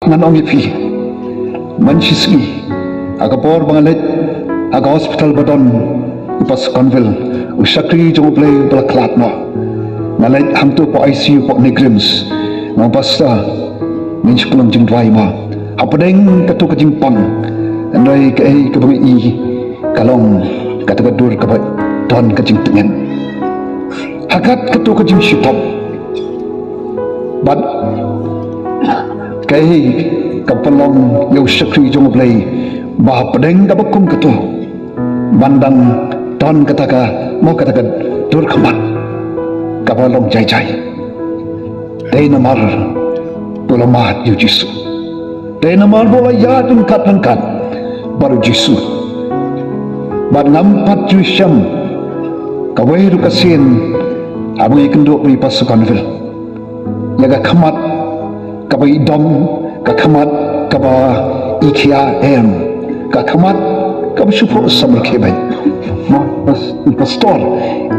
nganong ipi mansisi aga por bangalet aga hospital badon ipas konvel usakri jong play bala klat no nalet hamtu po ICU po negrims no basta min sekolong jing dwai ma apadeng katu ka jing pang andai ka ai ka bang i kalong kata ka dur ka ba ton ka jing tengen hakat katu ka jing sipap bad kai kapalong yo sakri jong play bah pedeng ka bakum katu bandang ton kataka mo kataka dur khamat kapalong jai jai dei namar pulamat yu jisu dei namar bola ya tun kat baru jisu ban nampat ju syam kawai ru kasin abu ikenduk ri pasukan vil yaga khamat kabai dom ka khamat kaba ikhia em ka khamat kaba supo samar khebai mo pastor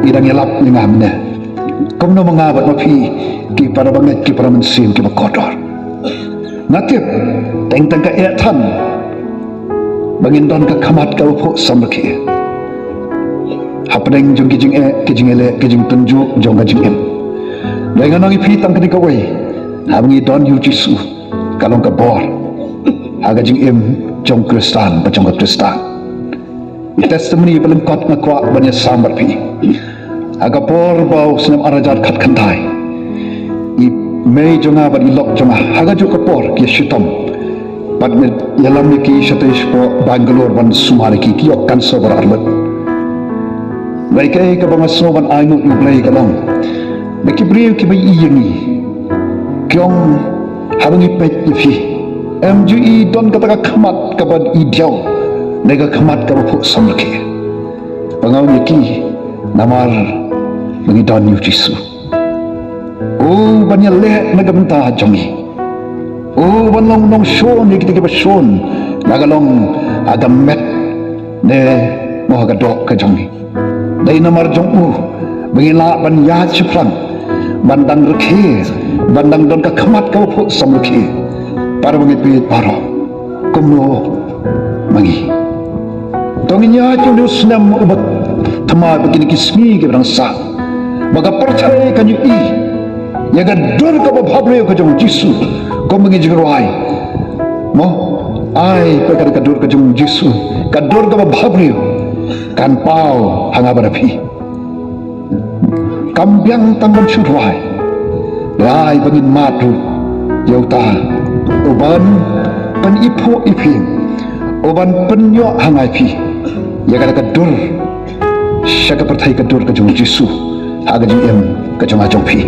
irang yalap ningamne komno mangabat mapi ki para banget ki para mensim ki makodor natip teng ka etan bangin don ka khamat ka upo samar khe hapdeng jong kijing kijing ele kijing tunjuk jong kijing em dengan ngi pitang kini kawai habngi don yu jisu kalong ka bor haga jing em jong kristan ba jong kristan testimony belum kot ngakwa banya sambar pi aga bor bau senam arajar khat khantai i mei jonga ba ilok jonga haga ju ka bor ki shutam pad me yalam ki shatesh po bangalore ban sumari ki yok kan so bar arbat baik ai ka bang so ban ainu i play kalong Bekibriu ki bai iyangi kyong habangi pet ifi MGE don kata khamat kabad idiaw nega khamat ka phu samlake pangaw yaki namar bangi don yu jisu o banya le nagamta jongi o banlong nong shon yaki ke shon nagalong agamet ne mohaga dok ka jongi dai namar jong u bangi la ban ya chipran bandang rekhe bandang don ka khamat ka phu samlakhe para bangi pi paro kumno mangi donginya chu snam ubat thama begini kismi ke brang sa baga percaya kan yu i yaga dor ka bhabre ka jong jisu ko mangi jigrai mo ai ka ka dor ka jong jisu ka dor ka bhabre kan pau hanga barapi kambyang tanggon syurwai lai bangin matu yauta uban pan ipo ipim uban penyo hangai pi ya kada dur syaka perthai ka dur ka jong jisu haga jing em ka jong ajong pi